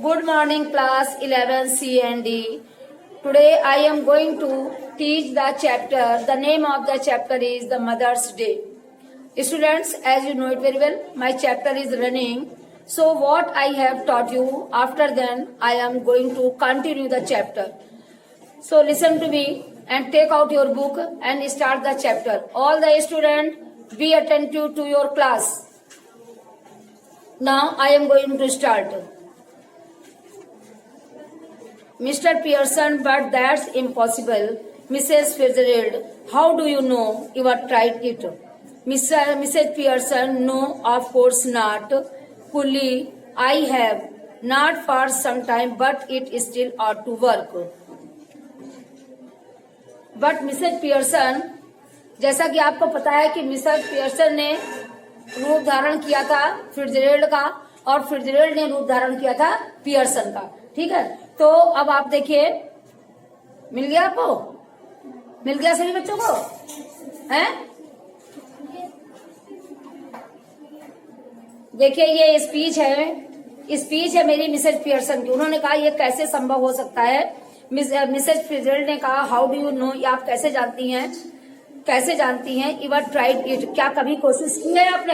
Good morning, class 11 C and D. Today I am going to teach the chapter. The name of the chapter is the Mother's Day. Students, as you know it very well, my chapter is running. So what I have taught you, after then I am going to continue the chapter. So listen to me and take out your book and start the chapter. All the students, be attentive to your class. Now I am going to start. Mr. Pearson, but that's impossible. Mrs. Fitzgerald, how do you know? You have tried it. Mrs. Pearson, no, of course not. Coolly, I have. Not for some time, but it still ought to work. But Mrs. Pearson, जैसा कि आपको पता है कि Mrs Pearson ने रूप धारण किया था फिट्जरेल्ड का और फिट्जरेल्ड ने रूप धारण किया था पियर्सन का, ठीक है। तो अब आप देखिए, मिल गया आपको? मिल गया सभी बच्चों को? हैं? देखिए ये स्पीच है मेरी मिसेस पियर्सन की। उन्होंने कहा ये कैसे संभव हो सकता है। मिसेस फिट्जरेल्ड ने कहा हाउ डू यू नो, ये आप कैसे जानती हैं? यू आर ट्राइड इट, क्या कभी कोशिश की है आपने?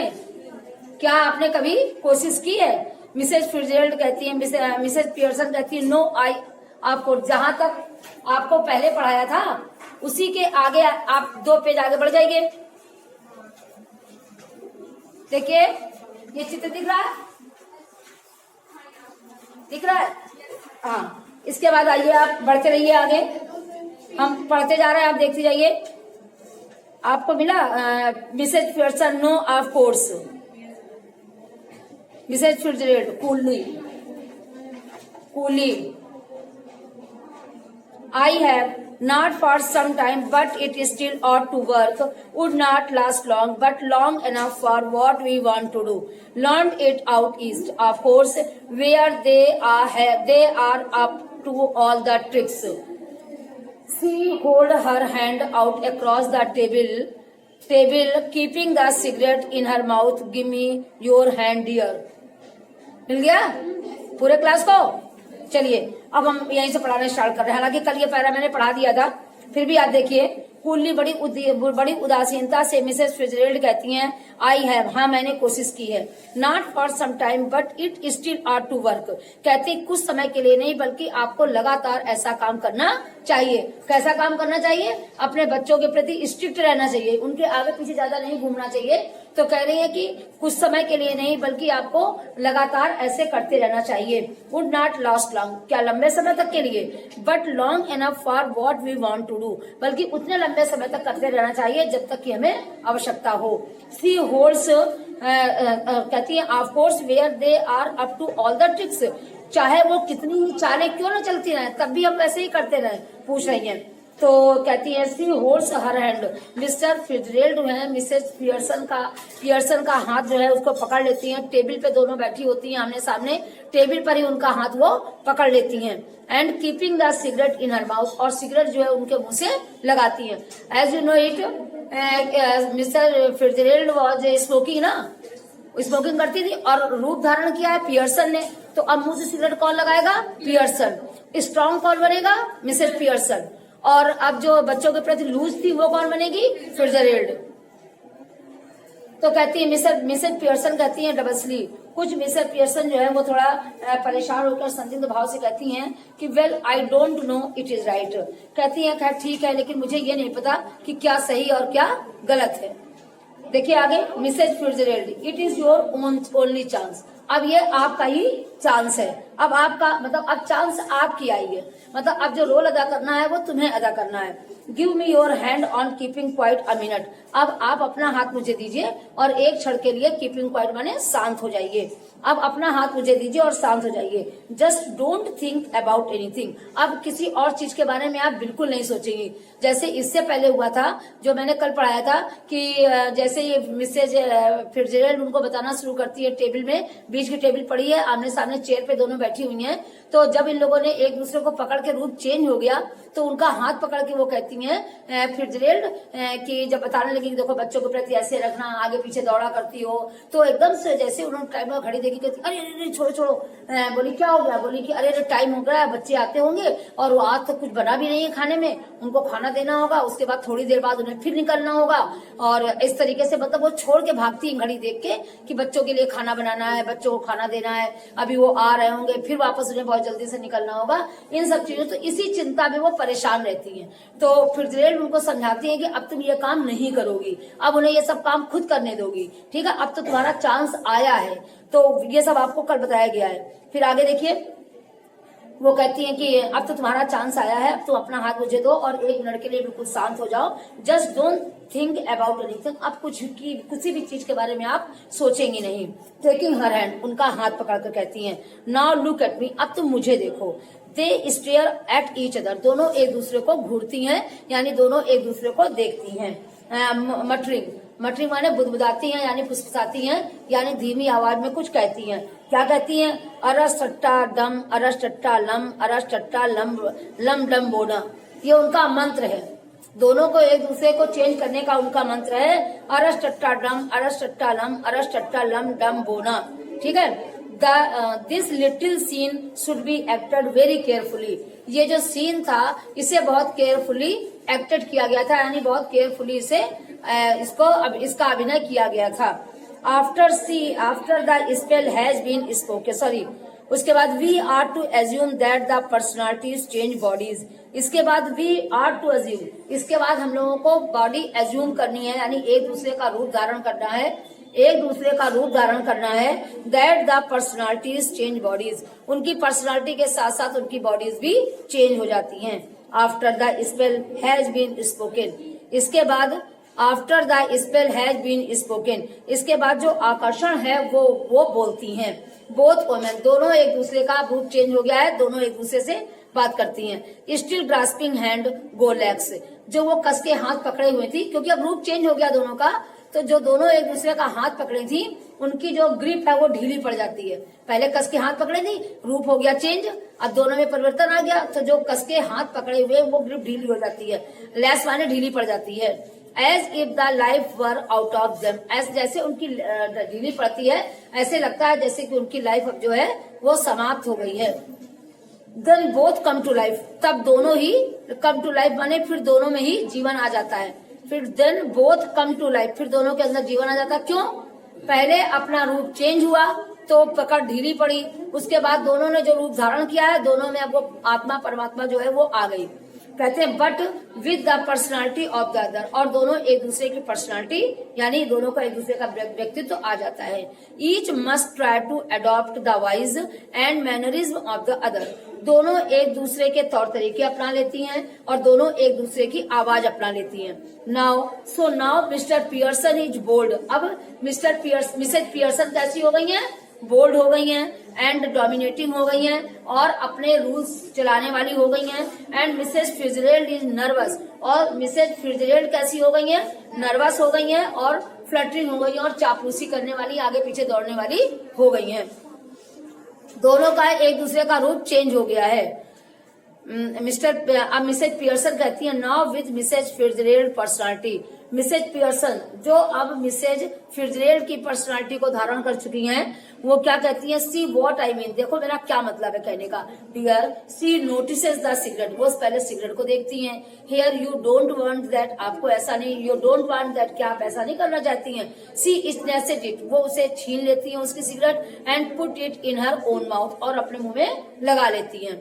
क्या आपने कभी कोशिश की है? मिसेस फिट्जरेल्ड कहती है, मिसेस पियर्सन कहती है नो, आपको जहां तक आपको पहले पढ़ाया था उसी के आगे आप 2 पेज आगे बढ़ जाइए। देखिए ये चित्र दिख रहा है? हाँ, इसके बाद आइए आप बढ़ते रहिए आगे, हम पढ़ते जा रहे हैं, आप देखते जाइए। आपको मिला Mrs Pearson no of course. Mrs Fitzgerald coolly I have not for some time, but it still ought to work. Would not last long, but long enough for what we want to do. Learned it out east, of course, where they are up to all the tricks. She hold her hand out across the table, keeping the cigarette in her mouth. Give me your hand, dear. मिल गया पूरे class को? चलिए अब हम यहीं से पढ़ाना start कर रहे हैं। हालांकि कल ये पैरा मैंने पढ़ा दिया था, फिर भी आप देखिए। कूली बड़ी उदासीनता से मिसेस फिट्जरेल्ड कहती हैं आई हैव, हाँ मैंने कोशिश की है। Not for some time but it still are to work, कहती कुछ समय के लिए नहीं बल्कि आपको लगातार ऐसा काम करना चाहिए। कैसा काम करना चाहिए? अपने बच्चों के प्रति स्ट्रिक्ट रहना चाहिए, उनके आगे पीछे ज्यादा नहीं घूमना चाहिए। तो कह रही है कि कुछ समय के लिए नहीं बल्कि आपको लगातार ऐसे करते रहना चाहिए। वुड नॉट लास्ट लॉन्ग, क्या लंबे समय तक के लिए, but long enough for what we want to do, बल्कि उतने लंबे समय तक करते रहना चाहिए जब तक कि हमें आवश्यकता हो। सी होल्ड्स कहती है of course where they are up to all the tricks, चाहे वो कितनी ही चालें क्यों न चलती रहे तब भी हम वैसे ही करते रहे, पूछ रही है। तो कहती है सी होल्ड्स हर हैंड, मिस्टर फिट्जरेल्ड जो है मिसेस पियर्सन का हाथ जो है उसको पकड़ लेती हैं। टेबल पे दोनों बैठी होती हैं आमने सामने, टेबल पर ही उनका हाथ वो पकड़ लेती हैं। And keeping the cigarette in her mouth, और सिगरेट जो है उनके मुंह से लगाती हैं। As you know it, Mr Fitzgerald was smoking करती थी और रूप धारण किया है पियर्सन ने, तो अब मुंह से सिगरेट कौन लगाएगा? पियर्सन। स्ट्रॉन्ग कौन बनेगा? Mrs Pearson. और अब जो बच्चों के प्रति लूज थी वो कौन बनेगी? फिट्जरेल्ड। तो कहती है मिसेस पियर्सन कहती है डबल स्लीव। कुछ मिसेस पियर्सन जो है वो थोड़ा परेशान होकर संदिग्ध भाव से कहती हैं कि well I don't know it is right, कहती हैं खैर ठीक है लेकिन मुझे ये नहीं पता कि क्या सही और क्या गलत है। देखिए आगे, Mrs Fitzgerald it is your only chance, अब ये आपका ही चांस है। अब आपका मतलब अब चांस आपकी आई है, मतलब अब जो रोल अदा करना है वो तुम्हें अदा करना है। Give me your hand on keeping quite a minute, अब आप अपना हाथ मुझे दीजिए और एक क्षण के लिए कीपिंग क्वाइट माने शांत हो जाइए। अब अपना हाथ मुझे दीजिए और शांत हो जाइए। Just don't think about anything, अब किसी और चीज के बारे में आप बिल्कुल नहीं सोचेंगी। जैसे इससे पहले हुआ था जो मैंने कल पढ़ाया था कि जैसे ये मिसेज फिट्जरेल्ड उनको बताना शुरू करती है, टेबल में बीच की टेबल पड़ी है, आमने सामने चेयर पे दोनों बैठी हुई हैं, तो जब इन लोगों ने एक दूसरे को पकड़ के रूप चेंज हो गया तो उनका हाथ पकड़ के वो कहती हैं फिट्जरेल्ड कि जब बताने लगी कि देखो बच्चों के प्रति ऐसे रखना, आगे पीछे दौड़ा करती हो, तो एकदम से जैसे उन्होंने टाइम में घड़ी देखी कहती अरे अरे छोड़ो छोड़ो। बोली क्या हो गया? बोली कि अरे अरे टाइम हो गया है, बच्चे आते होंगे और वो आज तक कुछ बना भी नहीं है खाने में, उनको खाना देना होगा, उसके बाद थोड़ी देर बाद उन्हें फिर निकलना होगा। और इस तरीके से मतलब वो छोड़ के भागती है घड़ी देख के कि बच्चों के लिए खाना बनाना है, बच्चों को खाना देना है, अभी वो आ रहे होंगे, फिर वापस उन्हें बहुत जल्दी से निकलना होगा, इन सब चीजों। तो इसी चिंता में वो परेशान रहती हैं। तो फिट्जरेल्ड उनको समझाती है कि अब तुम ये काम नहीं करोगी, अब उन्हें ये सब काम खुद करने दोगी, ठीक है, अब तो तुम्हारा चांस आया है। तो ये सब आपको कल बताया गया है। फिर आगे देखिए, वो कहती हैं कि अब तो तुम्हारा चांस आया है, अब तुम अपना हाथ मुझे दो और 1 मिनट के लिए बिल्कुल शांत हो जाओ। Just don't think about anything, अब किसी भी चीज के बारे में आप सोचेंगी नहीं। टेकिंग हर हैंड, उनका हाथ पकड़कर कहती हैं नाउ लुक एट मी, अब तुम मुझे देखो। दे स्टेयर एट ईच अदर, दोनों एक दूसरे को घूरती हैं, यानी दोनों एक दूसरे को देखती हैं। मटरिंग माने बुदबुदाती हैं, यानी फुसफुसाती हैं, यानी धीमी आवाज में कुछ कहती हैं। क्या कहती हैं? अरस टट्टा डम, अरस टट्टा लम, अरस टट्टा लम लम डम बोना। ये उनका मंत्र है। दोनों को एक दूसरे को चेंज करने का उनका मंत्र है अरस टट्टा डम, अरस टट्टा लम, अरस टट्टा लम डम बोना। ठीक है। This little scene should be acted very carefully. ये जो सीन था इसे बहुत केयरफुली एक्टेड किया गया था, यानी बहुत केयरफुली इसे इसका अभिनय किया गया था। After the spell has been spoken, sorry, उसके बाद we are to assume that the personalities change bodies. इसके बाद वी आर टू एज्यूम, इसके बाद हम लोगों को बॉडी एज्यूम करनी है, यानी एक दूसरे का रूप धारण करना है, एक दूसरे का रूप धारण करना है। That the personalities change bodies, उनकी पर्सनालिटी के साथ साथ उनकी बॉडीज भी चेंज हो जाती हैं। After the spell has been spoken, इसके बाद after the spell has been spoken, इसके बाद जो आकर्षण है वो बोलती हैं। बोथ वोमेन, दोनों एक दूसरे का रूप चेंज हो गया है, दोनों एक दूसरे से बात करती हैं। स्टिल ग्रास्पिंग हैंड गो लेग्स, जो वो कस के हाथ पकड़े हुए थी, क्योंकि अब रूप चेंज हो गया दोनों का, तो जो दोनों एक दूसरे का हाथ पकड़े थी उनकी जो ग्रिप है वो ढीली पड़ जाती है। पहले कस के हाथ पकड़े थी, रूप हो गया चेंज, अब दोनों में परिवर्तन आ गया, तो जो कस के हाथ पकड़े हुए वो ग्रिप ढीली हो जाती है। लेस माने ढीली पड़ जाती है। As if the life were out of them, ऐसे जैसे उनकी ढीली पड़ती है, ऐसे लगता है जैसे कि उनकी लाइफ अब जो है वो समाप्त हो गई है। Then both come to life, तब दोनों ही कम टू लाइफ माने फिर दोनों में ही जीवन आ जाता है। फिर then both come to life, फिर दोनों के अंदर जीवन आ जाता है। क्यों? पहले अपना रूप चेंज हुआ तो पकड़ ढीली पड़ी, उसके बाद दोनों ने जो रूप धारण किया है, दोनों में अब वो आत्मा परमात्मा जो है वो आ गई। कहते हैं but with the personality of the other, और दोनों एक दूसरे की पर्सनालिटी, यानी दोनों का एक दूसरे का व्यक्तित्व आ जाता है। Each must try to adopt the voice and mannerism of the other, दोनों एक दूसरे के तौर तरीके अपना लेती हैं और दोनों एक दूसरे की आवाज अपना लेती हैं। Now Mr Pearson is bold, अब मिसेज पियर्सन कैसी हो गई हैं? बोल्ड हो गई हैं एंड डोमिनेटिंग हो गई हैं और अपने रूल्स चलाने वाली हो गई हैं। एंड मिसेज फिट्जरेल्ड इज नर्वस, और मिसेज फिट्जरेल्ड कैसी हो गई हैं? नर्वस हो गई हैं और फ्लटरिंग हो गई हैं और चापलूसी करने वाली, आगे पीछे दौड़ने वाली हो गई हैं। दोनों का एक दूसरे का रूप चेंज हो गया है। अब मिसेज पियर्सन कहती है now with Mrs Fitzgerald personality, Mrs Pearson जो अब मिसेज फिट्जरेल्ड की पर्सनालिटी को धारण कर चुकी हैं, वो क्या कहती हैं? सी व्हाट आई मीन, देखो मेरा क्या मतलब है कहने का। Dear she notices the cigarette, वो पहले सिगरेट को देखती हैं। Here you don't want that, आपको ऐसा नहीं, यू डोंट वांट दैट, क्या आप ऐसा नहीं करना चाहती हैं? सी स्नैचेड इट, वो उसे छीन लेती हैं उसकी cigarette, and put it in her own mouth, और अपने मुंह में लगा लेती हैं।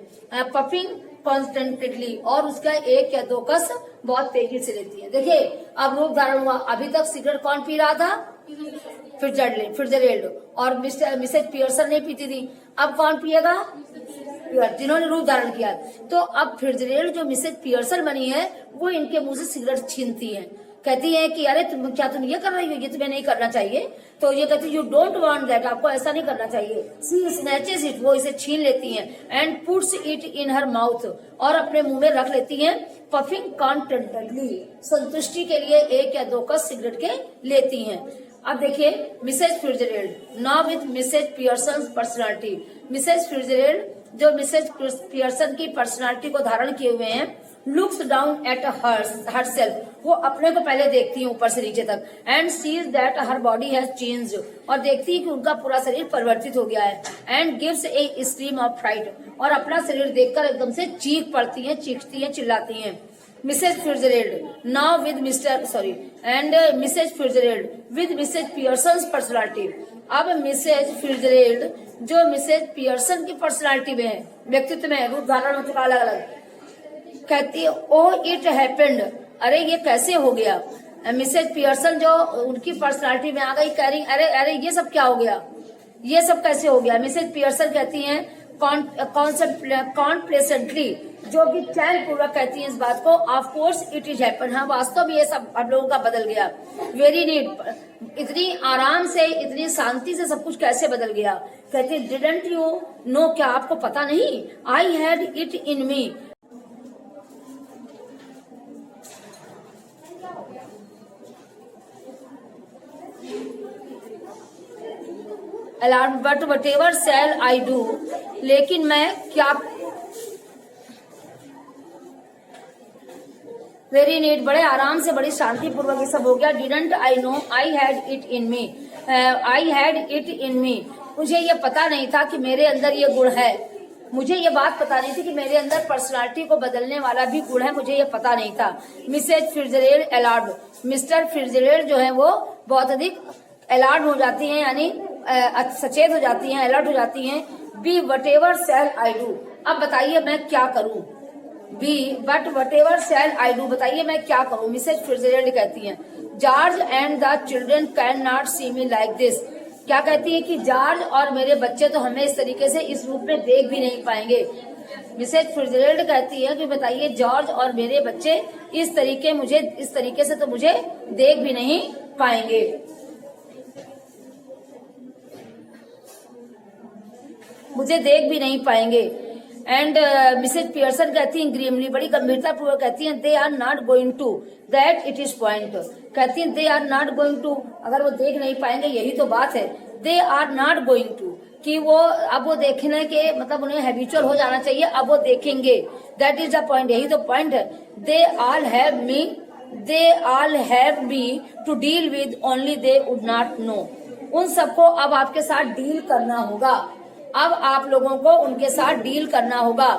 पफिंग कॉन्स्टेंटली, और उसका 1 या 2 कस बहुत तेजी से लेती है। देखिए अब रूप धारण हुआ, अभी तक सिगरेट कौन पी रहा था? फिट्जरेल्ड, और मिसेज पियर्सन नहीं पीती थी, अब कौन पिएगा? जिन्होंने रूप धारण किया। तो अब फिट्जरेल्ड जो मिसेज पियर्सन बनी है वो इनके मुंह से सिगरेट छीनती है, कहती है कि अरे तुम ये कर रही हो, ये तुम्हें नहीं करना चाहिए। तो ये कहती है यू डोंट वांट दैट, आपको ऐसा नहीं करना चाहिए। सी स्नैचेस इट, वो इसे छीन लेती हैं। And puts it in her mouth, और अपने मुंह में रख लेती हैं। पफिंग कॉन्टेंटली, संतुष्टि के लिए 1 या 2 कस सिगरेट के लेती हैं। अब देखिए Mrs Fitzgerald now with Mrs Pearson personality, Mrs Fitzgerald जो मिसेज पियर्सन की पर्सनालिटी को धारण किए हुए हैं looks down at her self, वो अपने को पहले देखती है ऊपर से नीचे तक, and sees that her body has changed, और देखती है कि उनका पूरा शरीर परिवर्तित हो गया है, and gives a scream of fright, और अपना शरीर देखकर एकदम से चीख पड़ती है, चीखती है, चिल्लाती है। Mrs Fitzgerald now with Mrs Fitzgerald with Mrs Pearson personality. अब मिसेज फिट्जरेल्ड जो मिसेज पियर्सन की पर्सनालिटी में है, व्यक्तित्व में, रूप धारण हो चुका अलग अलग, कहती है ओ इट हैपेंड, अरे ये कैसे हो गया। मिसेज पियर्सन जो उनकी पर्सनालिटी में आ गई, कह रही अरे अरे ये सब क्या हो गया, ये सब कैसे हो गया। मिसेज पियर्सन कहती हैं कॉन्प्लेसेंटली, जो कि चैन पूर्वक कहती है इस बात को, of course it is happen, हाँ वास्तव में ये सब आप लोगों का बदल गया। वेरी नीट, इतनी आराम से, इतनी शांति से सब कुछ कैसे बदल गया। कहती डिडंट यू नो, क्या आपको पता नहीं, I had it in me, alarm but whatever shall I do, लेकिन मैं क्या, वेरी नीट, बड़े आराम से, बड़ी शांति पूर्वक ये सब हो गया। Didn't I know I had it in me, I had it in me, मुझे ये पता नहीं था कि मेरे अंदर ये गुण है, मुझे ये बात पता नहीं थी कि मेरे अंदर पर्सनालिटी को बदलने वाला भी गुण है, मुझे ये पता नहीं था। मिसेज फिट्जरेल्ड अलार्ड, मिस्टर फिट्जरेल्ड जो है वो बहुत अधिक अलार्ड हो जाती हैं, यानी सचेत हो जाती हैं, अलर्ट हो जाती हैं। Be whatever shall I do, अब बताइए मैं क्या करूं। Be but whatever shall I do, बताइए मैं क्या करूं। मिसेज फिट्जरेल्ड कहती हैं George and the children can not see me like this, क्या कहती है कि जॉर्ज और मेरे बच्चे तो हमें इस तरीके से, इस रूप में देख भी नहीं पाएंगे। मिसेज फिट्जरेल्ड कहती है कि बताइए जॉर्ज और मेरे बच्चे इस तरीके से तो मुझे देख भी नहीं पाएंगे। मुझे देख भी नहीं पाएंगे। एंड मिसेज पियर्सन कहती हैं ग्रीमली, बड़ी गंभीरता पूर्वक कहती हैं they are not going to, that it is point, कहती हैं they are not going to, अगर वो देख नहीं पाएंगे यही तो बात है। They are not going to, कि वो अब वो देखने के मतलब उन्हें हैबिचुअल हो जाना चाहिए, अब वो देखेंगे, दैट इज द पॉइंट, यही तो पॉइंट है। They all have me to deal with, only they would not know, उन सबको अब आपके साथ डील करना होगा, अब आप लोगों को उनके साथ डील करना होगा।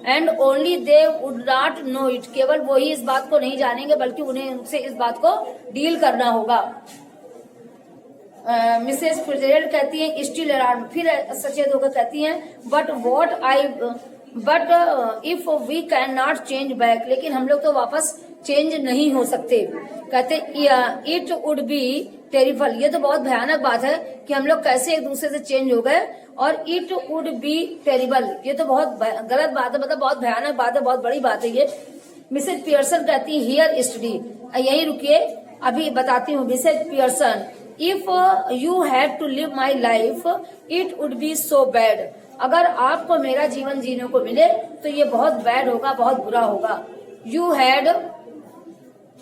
And only they would not no it, केवल वो ही इस बात को नहीं जानेंगे बल्कि उन्हें उनसे इस बात को डील करना होगा। मिसेज फिट्जरेल्ड कहती हैं स्टिल अलार्म, फिर सचेत होकर कहती हैं but if we can not change back, लेकिन हम लोग तो वापस चेंज नहीं हो सकते। कहते इट वुड बी टेरिबल, ये तो बहुत भयानक बात है कि हम लोग कैसे एक दूसरे से चेंज हो गए, और इट वुड बी टेरिबल, ये तो बहुत गलत बात है, मतलब बहुत भयानक बात है, बहुत बड़ी बात है ये। मिसेज पियर्सन कहती है हियर स्टडी, यही रुकिए अभी बताती हूँ। Mrs Pearson if you had to live my life it would be so bad, अगर आपको मेरा जीवन जीने को मिले तो ये बहुत बैड होगा, बहुत बुरा होगा। यू हैड,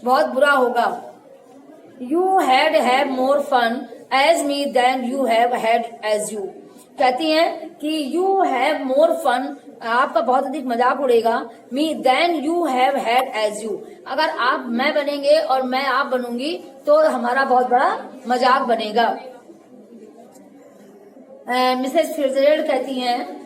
बहुत बुरा होगा। You had have more fun as me than you have had as you, कहती हैं कि यू हैव मोर फन, आपका बहुत अधिक मजाक उड़ेगा, me than you have had as you, अगर आप मैं बनेंगे और मैं आप बनूंगी तो हमारा बहुत बड़ा मजाक बनेगा। मिसेज फिट्जरेल्ड कहती हैं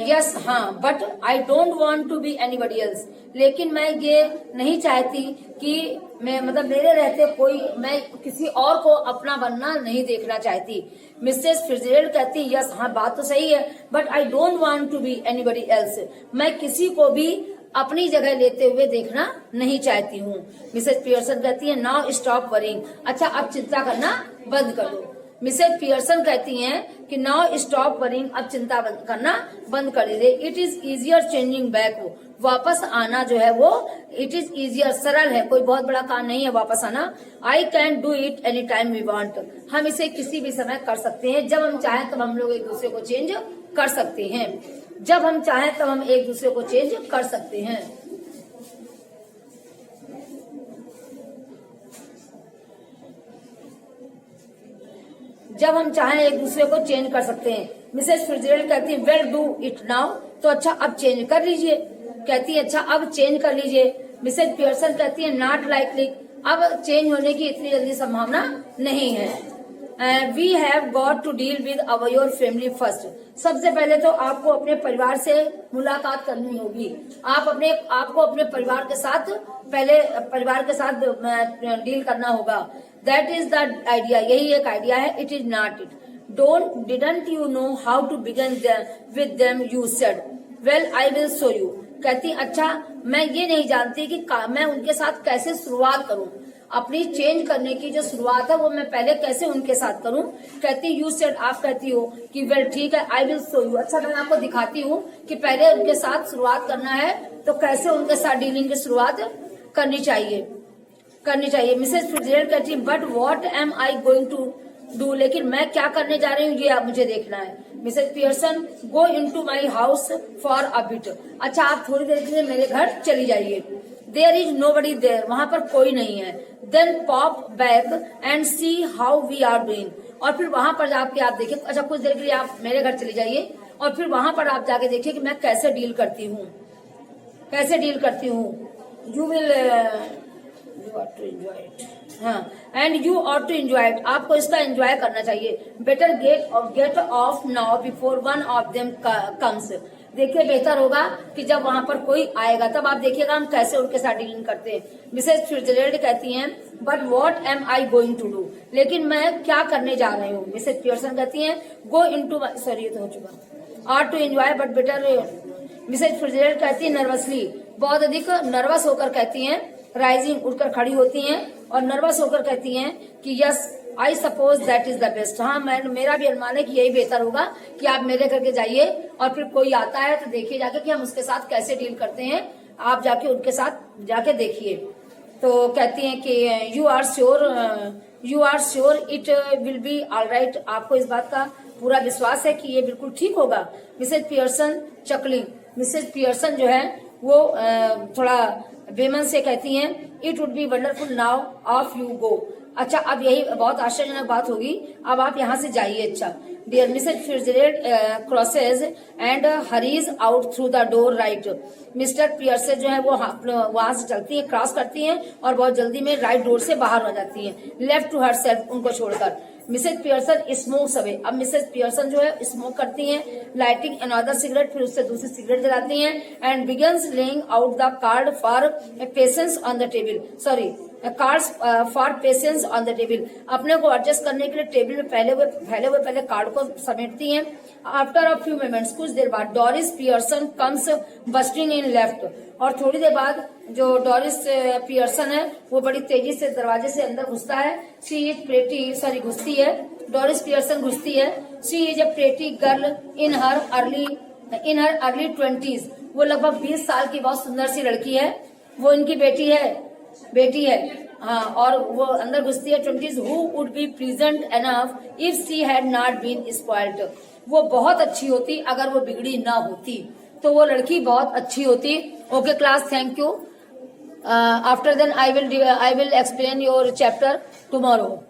यस हाँ, but I don't want to any anybody else, लेकिन मैं ये नहीं चाहती कि मैं मतलब मेरे रहते कोई, मैं किसी और को अपना बनना नहीं देखना चाहती। मिसेज फिट्जरेल्ड कहती है यस हाँ, बात तो सही है, but I don't want to be anybody else, मैं किसी को भी अपनी जगह लेते हुए देखना नहीं चाहती हूँ। मिसेज पियर्सन कहती है नाउ स्टॉप वरिंग, अच्छा अब चिंता करना बंद कर दो। मिसेज पियर्सन कहती हैं कि नाउ स्टॉप वरिंग, अब चिंता करना बंद कर दीजिए। It is easier changing back, वापस आना जो है वो इट इज इजियर, सरल है, कोई बहुत बड़ा काम नहीं है वापस आना। I can do it any time we want, हम इसे किसी भी समय कर सकते हैं, जब हम चाहें तब हम लोग एक दूसरे को चेंज कर सकते हैं, जब हम चाहें तब हम एक दूसरे को चेंज कर सकते हैं। जब हम चाहें एक दूसरे को चेंज कर सकते हैं। मिसेज फिट्जरेल्ड कहती है वेल डू इट नाउ, तो अच्छा अब चेंज कर लीजिए। कहती है अच्छा अब चेंज कर लीजिए। मिसेज पियर्सन कहती है नॉट लाइकली, अब चेंज होने की इतनी जल्दी संभावना नहीं है। We have got to deal with our your family first, सबसे पहले तो आपको अपने परिवार से मुलाकात करनी होगी। आपको अपने परिवार के साथ पहले परिवार के साथ डील करना होगा। दैट इज द आइडिया, यही एक आइडिया है। It is not it. Didn't you know how to begin with them, you said. Well I will show you, कहती अच्छा मैं ये नहीं जानती कि मैं उनके साथ कैसे शुरुआत करूं, अपनी चेंज करने की जो शुरुआत है वो मैं पहले कैसे उनके साथ करूं। कहती यू सेड, आप कहती हो कि वेल ठीक है, आई विल शो यू, अच्छा मैं आपको दिखाती हूँ कि पहले उनके साथ शुरुआत करना है तो कैसे उनके साथ डीलिंग की शुरुआत करनी चाहिए। मिसेज फिट्जजेराल्ड कहती but what am I going to do, लेकिन मैं क्या करने जा रही हूँ ये आप मुझे देखना है। Mrs Pearson go into my house for a bit, अच्छा आप थोड़ी देर के लिए मेरे घर चली जाइए। देयर इज नोबडी देयर, वहां पर कोई नहीं है। Then pop back and see how we are doing, और फिर वहां पर जाके आप देखिए, अच्छा कुछ देर के लिए आप मेरे घर चली जाइए और फिर वहां पर आप जाके देखिए कि मैं कैसे डील करती हूँ। You will you are to enjoy it, हाँ, and you ought to enjoy it, आपको इसका एंजॉय करना चाहिए। Better get off now before one of them comes, देखिए बेहतर होगा कि जब वहां पर कोई आएगा तब आप देखिएगा हम कैसे उनके साथ डीलिंग करते हैं। मिसेज फिट्जजेराल्ड कहती हैं but what am I going to do, लेकिन मैं क्या करने जा रही हूँ। मिसेज पियर्सन कहती हैं गो इनटू, सॉरी ये तो हो चुका, are to enjoy but better. Mrs Fitzgerald कहती है नर्वसली, बहुत अधिक नर्वस होकर कहती हैं, राइजिंग उठकर खड़ी होती हैं और नर्वस होकर कहती हैं कि yes I suppose that is the best, हाँ मेरा भी अनुमान है कि यही बेहतर होगा कि आप मेरे करके जाइए और फिर कोई आता है तो देखिए जाके कि हम उसके साथ कैसे डील करते हैं, आप जाके उनके साथ जाके देखिए। तो कहती हैं कि you are sure it will be all right, आपको इस बात का पूरा विश्वास है कि ये बिल्कुल ठीक होगा। Mrs Pearson chuckling, Mrs Pearson जो है वो थोड़ा बेमन से कहती हैं it would be wonderful now off you go, अच्छा अब यही बहुत आश्चर्यजनक बात होगी, अब आप यहाँ से जाइए। अच्छा dear Mrs Fitzgerald crosses and hurries out through the door right, Mr Pearson जो है वो वहां से चलती है, क्रॉस करती हैं और बहुत जल्दी में राइट डोर से बाहर हो जाती हैं, लेफ्ट टू हर सेल्फ, उनको छोड़कर। मिसेज पियर्सन स्मोक्स अवे, अब मिसेज पियर्सन जो है स्मोक करती हैं, लाइटिंग अनदर सिगरेट, फिर उससे दूसरी सिगरेट जलाती हैं, and begins laying out the card for patience on the table, sorry cards for patience on the table, अपने को एडजस्ट करने के लिए टेबल में फैले हुए पहले कार्ड को समेटती हैं। आफ्टर अ फ्यू मोमेंट्स, कुछ देर बाद Doris Pearson comes bursting in left, और थोड़ी देर बाद जो डोरिस पियर्सन है वो बड़ी तेजी से दरवाजे से अंदर घुसता है। शी इज प्रेटी, सॉरी घुसती है, डोरिस पियर्सन घुसती है। She is a pretty girl in her early 20s, वो लगभग 20 साल की बहुत सुंदर सी लड़की है, वो इनकी बेटी है, हाँ, और वो अंदर घुसती है 20s। Who would be pleasant enough if she had not been spoiled, वो बहुत अच्छी होती अगर वो बिगड़ी ना होती, तो वो लड़की बहुत अच्छी होती। Okay class, thank you. After then I will explain your chapter tomorrow.